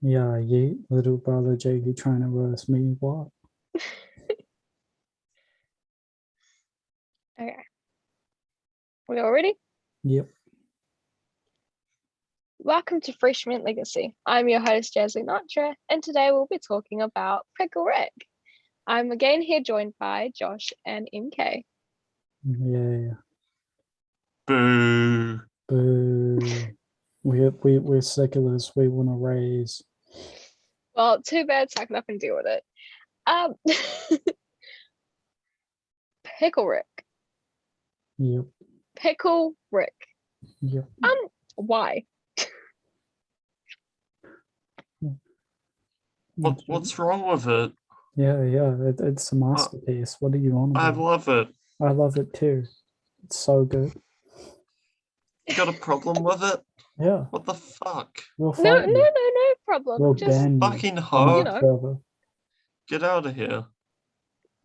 Yeah, yeet, little brother Jakey trying to roast me. What? Okay. We all ready? Yep. Welcome to Fresh Mint Legacy. I'm your host, Jasleen Notra, and today we'll be talking about Pickle Rick. I'm again here joined by Josh and MK. Yeah. Boo. Boo. We're sick of this. We want to raise. Well, too bad, suck it up and deal with it. Um, Pickle Rick. Yep. Pickle Rick. Yep. Why? What's wrong with it? Yeah. It's a masterpiece. What do you want I about? love it. I love it too. It's so good. You got a problem with it? Yeah. What the fuck? We'll No fight you. problem. We'll Just ban you Fucking from hoe. the server. Get out of here.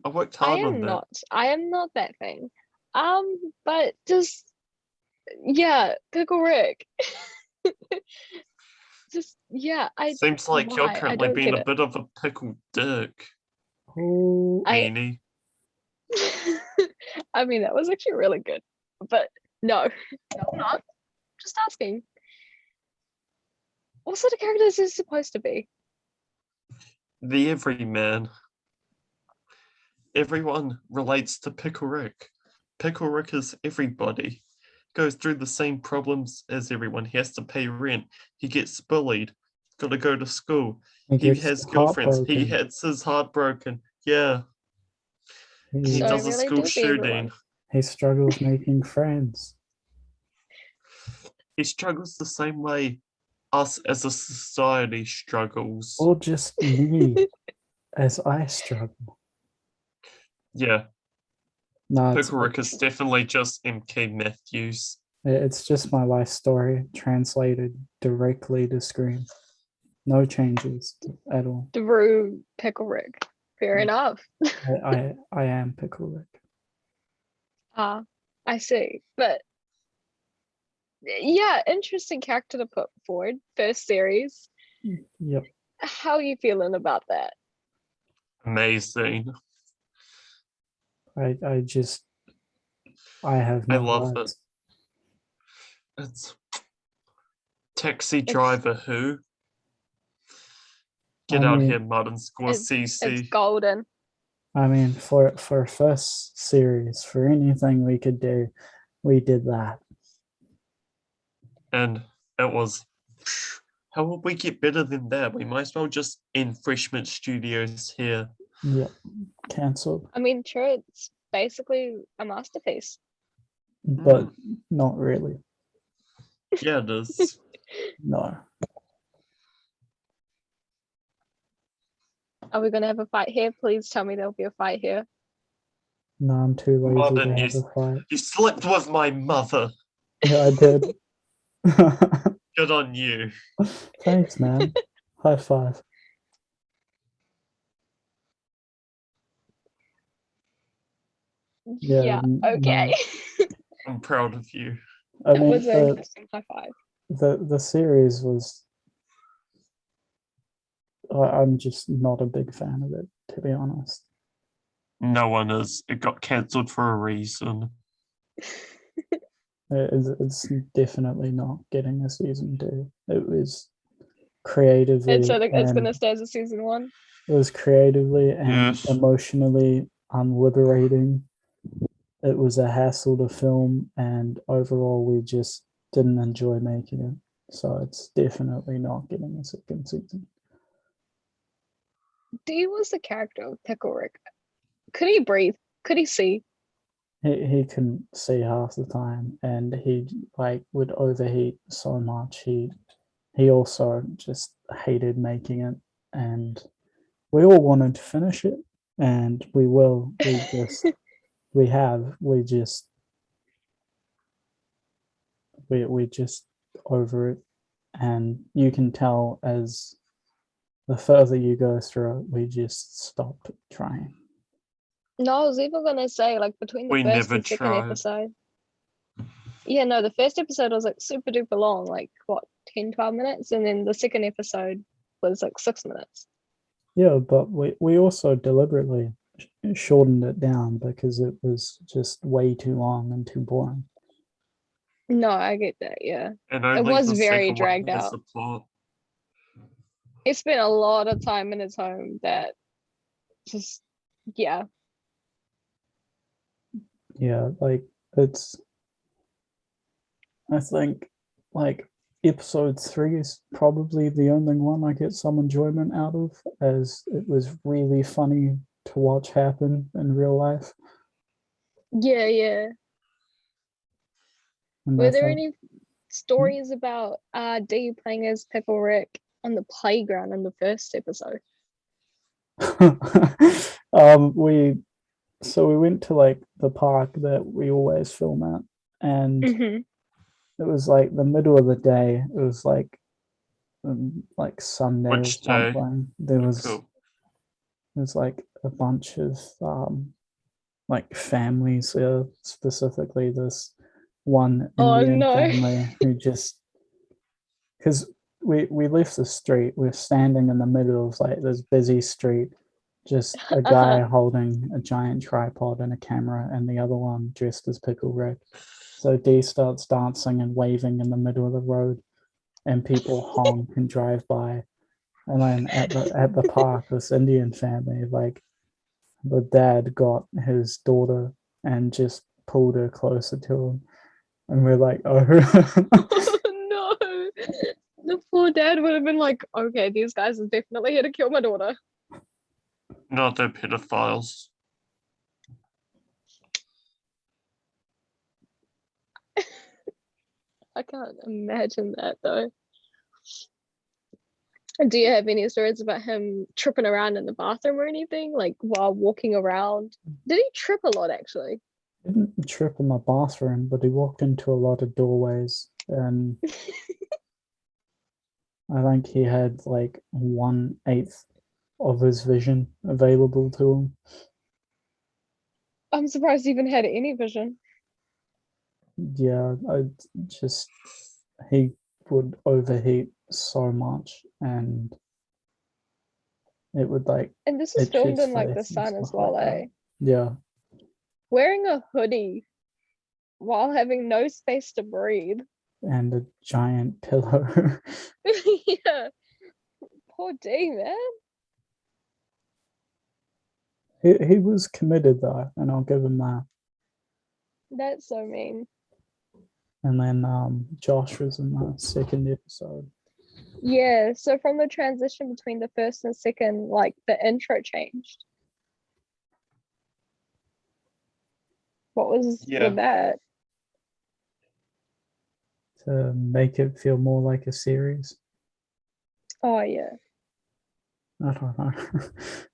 I worked I hard on am that. not. I am not that thing. But just Pickle Rick. Just Seems like you're why? I currently don't being get a it. bit of a pickle dick, Oh, I meanie. I mean that was actually really good. But no, I'm not. Just asking. What sort of character is this supposed to be? The everyman. Everyone relates to Pickle Rick. Pickle Rick is everybody. Goes through the same problems as everyone. He has to pay rent. He gets bullied. Got to go to school. he He gets has girlfriends. He heartbroken. has his heart broken. Yeah. He So He, does a really school do be shooting. everyone. he struggles making friends. He struggles the same way us as a society struggles. Or just me as I struggle. Yeah. No, Pickle Rick is definitely just MK Matthews. it's just my life story translated directly to screen. No changes at all. Through Pickle Rick. Fair enough. I am Pickle Rick. I see. But yeah, interesting character to put forward. First series. Yep. How are you feeling about that? Amazing. I have I no love it. words. It's Taxi Driver who? Get I out mean, here, Martin It's Scorsese. golden. I mean, for a first series, for anything we could do, we did that. And it was, how would we get better than that? We might as well just end Freshman Studios here. Yep. Cancelled. I mean, true, it's basically a masterpiece. But not really. Yeah, it is. No. Are we gonna have a fight here? Please tell me there'll be a fight here. No, I'm too lazy Martin, to have a fight. you slept with my mother. Yeah, I did. Good on you. Thanks, man. High five. Yeah, okay. No. I'm proud of you. I That mean, was an interesting high five. the series was. I'm just not a big fan of it, to be honest. No one is. It got cancelled for a reason. It's definitely not getting a season 2. It was creatively And so it's and gonna stay as a season 1. it was creatively and Yes. emotionally unliberating. It was a hassle to film, and overall, we just didn't enjoy making it. So it's definitely not getting a second season. D was the character of Pickle Rick. Could he breathe? Could he see? He couldn't see half the time, and he would overheat so much. He also just hated making it, and we all wanted to finish it, and we will. We have. We just over it, and you can tell as the further you go through it, we just stopped trying. No, I was even gonna say, like, between the We first never and second tried. episode. Yeah, no, the first episode was like super duper long, like what, 10, 12 minutes, and then the second episode was like 6 minutes. Yeah, but we also deliberately shortened it down because it was just way too long and too boring. No, I get that. Yeah, And it only was the very second one dragged has out. a plot. He spent a lot of time in his home that just, yeah. Yeah, like it's. I think like episode 3 is probably the only one I get some enjoyment out of, as it was really funny to watch happen in real life. Yeah, yeah. And Were I there think any stories about D playing as Pickle Rick on the playground in the first episode? we we went to like the park that we always film at, and Mm-hmm. it was like the middle of the day. It was like Sunday or Which day? something. There Cool. was like a bunch of like families there, specifically this one Oh Indian no. family who just, because we left the street, we're standing in the middle of like this busy street, just a guy holding a giant tripod and a camera, and the other one dressed as Pickle Rick. So D starts dancing and waving in the middle of the road, and people honk and drive by. And then at the park, this Indian family, like the dad got his daughter and just pulled her closer to him, and we're like, oh. No. The poor dad would have been like, okay, these guys are definitely here to kill my daughter. Not the pedophiles. I can't imagine that though. Do you have any stories about him tripping around in the bathroom or anything, like while walking around? Did he trip a lot actually? He didn't trip in the bathroom, but he walked into a lot of doorways, and I think he had like 1/8 of his vision available to him. I'm surprised he even had any vision. Yeah, I just he would overheat so much, and it would like And this was itch filmed his in like the face and sun as stuff well, like that. eh? Yeah, Wearing a hoodie while having no space to breathe. and a giant pillow. Yeah. Poor D, man. He was committed though, and I'll give him that. That's so mean. And then Josh was in the second episode. Yeah, so from the transition between the first and second, like the intro changed. What was with that? To make it feel more like a series. Oh yeah. I don't know.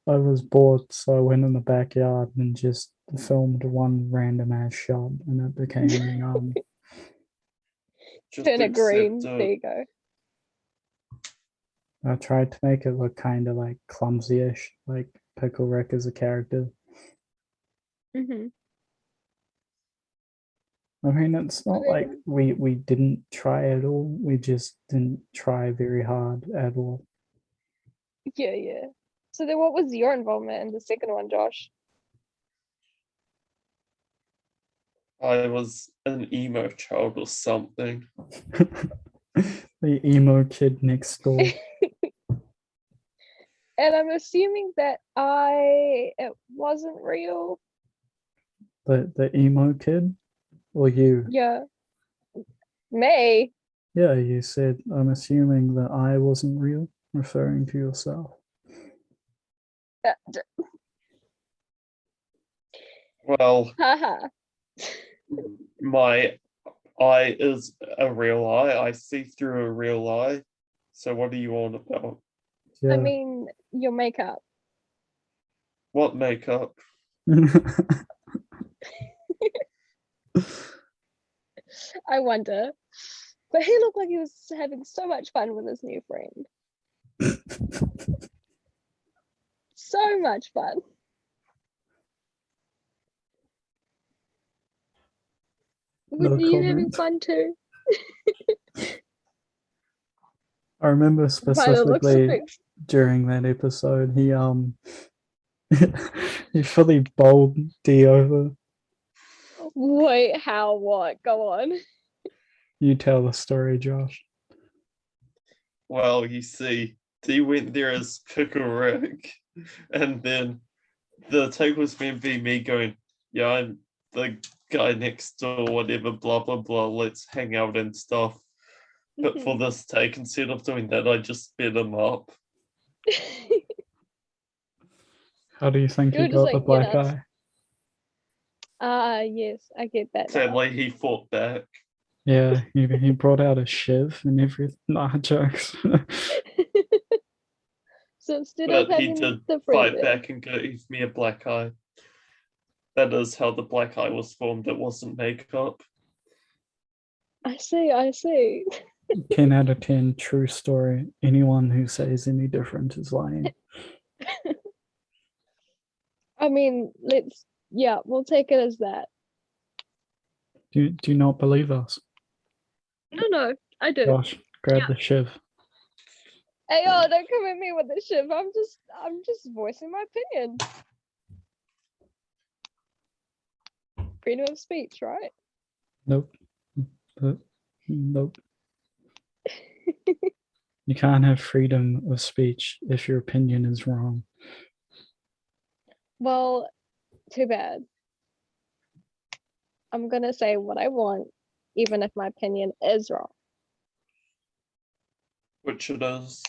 I was bored, so I went in the backyard and just filmed one random ass shot, and it became Turn it green. There you go. I tried to make it look kind of like clumsy-ish, like Pickle Rick as a character. Mm-hmm. I mean, it's not like we didn't try at all. We just didn't try very hard at all. Yeah, yeah. So then what was your involvement in the second one, Josh? I was an emo child or something. The emo kid next door. And I'm assuming that it wasn't real. The emo kid? Or you? Yeah. May. Yeah, you said, I'm assuming that I wasn't real, referring to yourself. Well, Haha. my eye is a real eye. I see through a real eye. So what are you on about? Yeah. I mean, your makeup. What makeup? I wonder. But he looked like he was having so much fun with his new friend. So much fun. No Were you having comment. fun too? I remember By the looks of specifically things. during that episode, he he fully bowled D over. Wait, how? What? Go on. You tell the story, Josh. Well, you see, D went there as Pickle Rick, and then the take was meant to be me going, yeah, I'm the guy next door, whatever, blah, blah, blah, let's hang out and stuff. But for this take, instead of doing that, I just spit him up. How do you think You he were just got the like, black eye? Yes, I get that now. Sadly, he fought back. Yeah, he brought out a shiv and everything. Nah, jokes. So instead of But he having did the fight freedom, back and gave me a black eye. That is how the black eye was formed. It wasn't makeup. I see. 10 out of 10, true story. Anyone who says any different is lying. I mean, we'll take it as that. Do you not believe us? No, I do. Josh, grab the shiv. Hey, oh, don't come at me with this shit. I'm just voicing my opinion. Freedom of speech, right? Nope. Nope. You can't have freedom of speech if your opinion is wrong. Well, too bad. I'm gonna say what I want, even if my opinion is wrong. Which it is.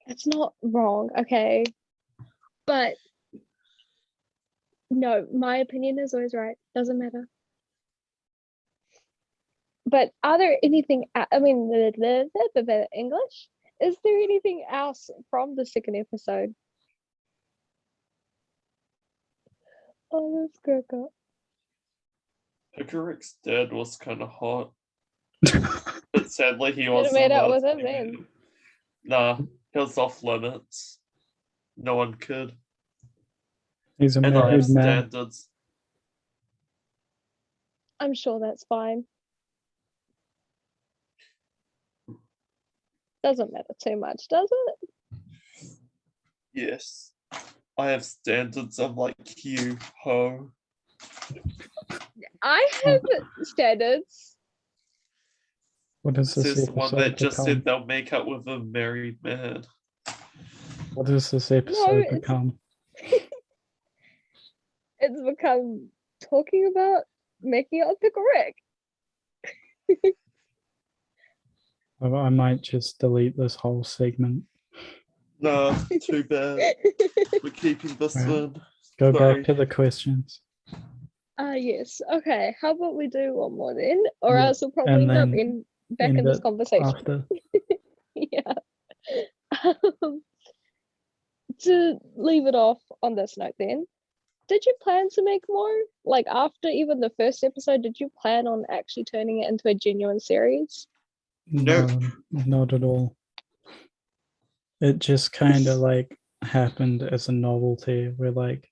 It's not wrong, okay? But no, my opinion is always right. Doesn't matter. But are there anything? I mean, the English. Is there anything else from the second episode? Oh, that's crack up. Pickle Rick's dad was kind of hot. But sadly, he Could've wasn't made out allowed with to him be then. married. Nah, he was off limits. No one could. He's a And I have married man. standards. I'm sure that's fine. Doesn't matter too much, does it? Yes. I have standards. I'm like you, ho. I have standards. What does this Says the one episode that just become? said they'll make out with a married man. What does this episode become? It's become talking about making out with Pickle Rick. I might just delete this whole segment. Nah, too bad. We're keeping this Right. one. Go Sorry. back to the questions. Yes. Okay. How about we do one more then? Or Yeah, else we'll probably and end up then back end in this it conversation. after. Yeah. To leave it off on this note then, did you plan to make more? Like after even the first episode, did you plan on actually turning it into a genuine series? No, Nope. not at all. It just kind of like happened as a novelty. We're like,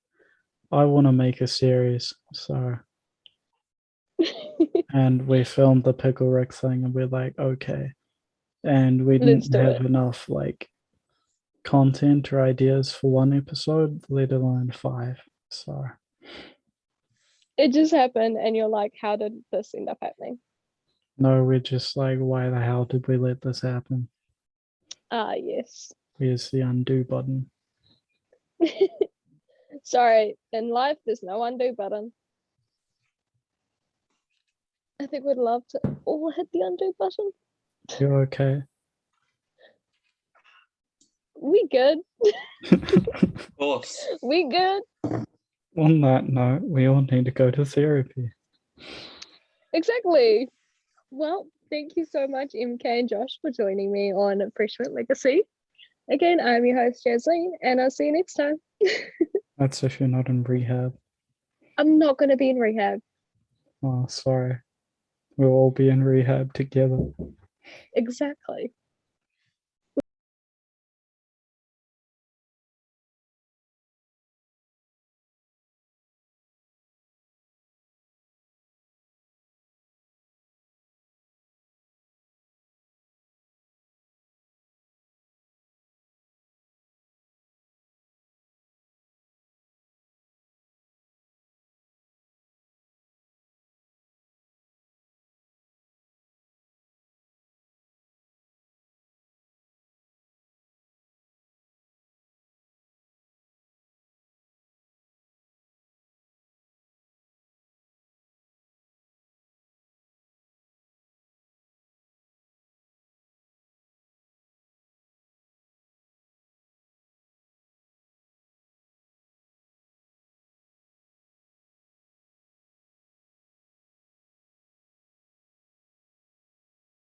I want to make a series, so and we filmed the Pickle Rick thing, and we're like, okay, and we Let's didn't do have it. enough like content or ideas for one episode, let alone 5. So It just happened and you're like, how did this end up happening? no, we're just like, why the hell did we let this happen? Yes. Where's the undo button? Sorry, in life there's no undo button. I think we'd love to all hit the undo button. You're okay. We good. Of course. We good. On that note, we all need to go to therapy. Exactly. Well, thank you so much, MK and Josh, for joining me on Freshman Legacy. Again, I'm your host, Jasleen, and I'll see you next time. That's if you're not in rehab. I'm not going to be in rehab. Oh, sorry. We'll all be in rehab together. Exactly.